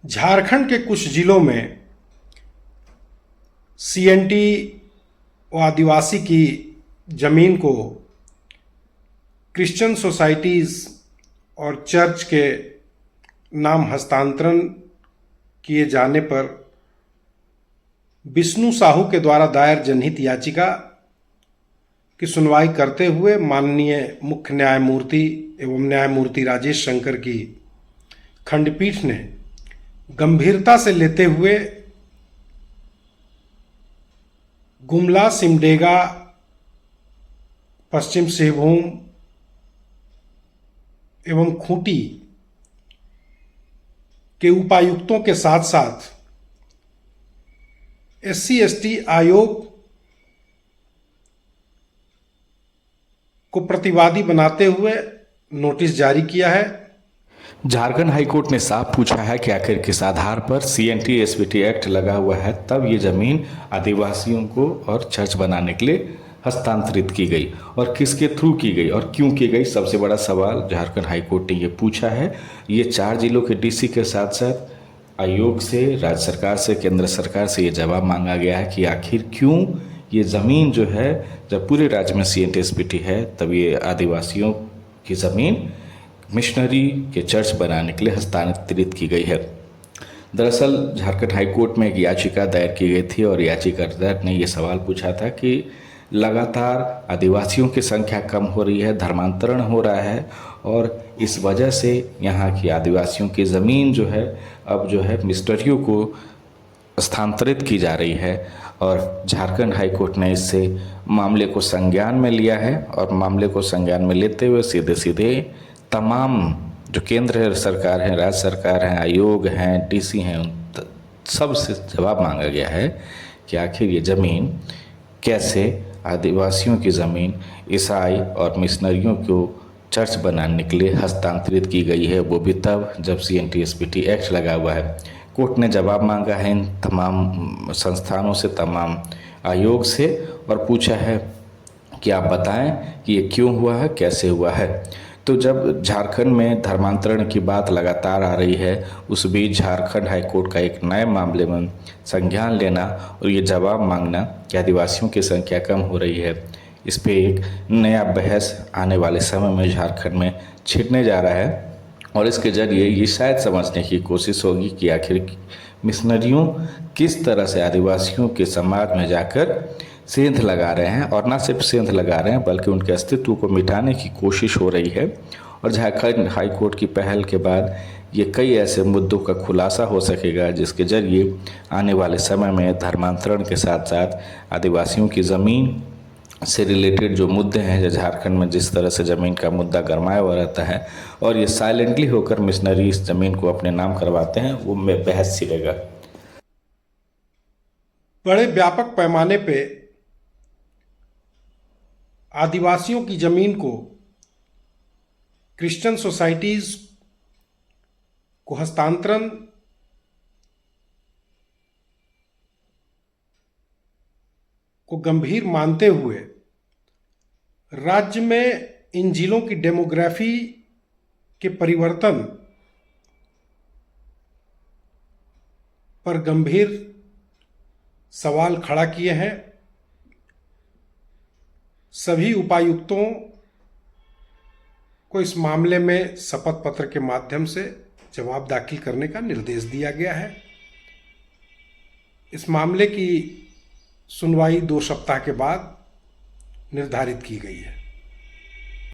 झारखंड के कुछ जिलों में सीएनटी व आदिवासी की ज़मीन को क्रिश्चियन सोसाइटीज़ और चर्च के नाम हस्तांतरण किए जाने पर विष्णु साहू के द्वारा दायर जनहित याचिका की सुनवाई करते हुए माननीय मुख्य न्यायमूर्ति एवं न्यायमूर्ति राजेश शंकर की खंडपीठ ने गंभीरता से लेते हुए गुमला, सिमडेगा, पश्चिम सिंहभूम एवं खूंटी के उपायुक्तों के साथ साथ SC/ST आयोग को प्रतिवादी बनाते हुए नोटिस जारी किया है। झारखंड हाईकोर्ट ने साफ पूछा है कि आखिर किस आधार पर CNT/SPT एक्ट लगा हुआ है, तब ये ज़मीन आदिवासियों को और चर्च बनाने के लिए हस्तांतरित की गई और किसके थ्रू की गई और क्यों की गई। सबसे बड़ा सवाल झारखंड हाईकोर्ट ने ये पूछा है। ये 4 जिलों के DC के साथ साथ आयोग से, राज्य सरकार से, केंद्र सरकार से ये जवाब मांगा गया है कि आखिर क्यों ये ज़मीन जो है, जब पूरे राज्य में CNT/SPT है, तब ये आदिवासियों की ज़मीन मिशनरी के चर्च बनाने के लिए हस्तांतरित की गई है। दरअसल झारखंड हाईकोर्ट में एक याचिका दायर की गई थी और याचिकाकर्ता ने ये सवाल पूछा था कि लगातार आदिवासियों की संख्या कम हो रही है, धर्मांतरण हो रहा है और इस वजह से यहाँ की आदिवासियों की ज़मीन जो है अब जो है मिशनरियों को स्थानांतरित की जा रही है। और झारखंड हाईकोर्ट ने इससे मामले को संज्ञान में लिया है और मामले को संज्ञान में लेते हुए सीधे सीधे तमाम जो केंद्र सरकार है, राज्य सरकार है, आयोग हैं, DC हैं, उन सब से जवाब मांगा गया है कि आखिर ये ज़मीन कैसे आदिवासियों की ज़मीन ईसाई और मिशनरियों को चर्च बनाने के लिए हस्तांतरित की गई है, वो भी तब जब CNT/SPT एक्ट लगा हुआ है। कोर्ट ने जवाब मांगा है इन तमाम संस्थानों से, तमाम आयोग से, और पूछा है कि आप बताएं कि ये क्यों हुआ है, कैसे हुआ है। तो जब झारखंड में धर्मांतरण की बात लगातार आ रही है, उस बीच झारखंड हाईकोर्ट का एक नए मामले में संज्ञान लेना और ये जवाब मांगना कि आदिवासियों की संख्या कम हो रही है, इस पे एक नया बहस आने वाले समय में झारखंड में छिड़ने जा रहा है। और इसके जरिए ये शायद समझने की कोशिश होगी कि आखिर मिशनरियों किस तरह से आदिवासियों के समाज में जाकर सेंध लगा रहे हैं, और ना सिर्फ सेंध लगा रहे हैं बल्कि उनके अस्तित्व को मिटाने की कोशिश हो रही है। और झारखंड हाईकोर्ट की पहल के बाद ये कई ऐसे मुद्दों का खुलासा हो सकेगा जिसके जरिए आने वाले समय में धर्मांतरण के साथ साथ आदिवासियों की ज़मीन से रिलेटेड जो मुद्दे हैं, जो झारखंड में जिस तरह से ज़मीन का मुद्दा गरमाया हुआ रहता है और ये साइलेंटली होकर मिशनरी इस ज़मीन को अपने नाम करवाते हैं, वो में बहस छिड़ेगा। बड़े व्यापक पैमाने पे आदिवासियों की ज़मीन को क्रिश्चियन सोसाइटीज़ को हस्तांतरण को गंभीर मानते हुए राज्य में इन जिलों की डेमोग्राफी के परिवर्तन पर गंभीर सवाल खड़ा किए हैं। सभी उपायुक्तों को इस मामले में शपथ पत्र के माध्यम से जवाब दाखिल करने का निर्देश दिया गया है। इस मामले की सुनवाई 2 सप्ताह के बाद निर्धारित की गई है।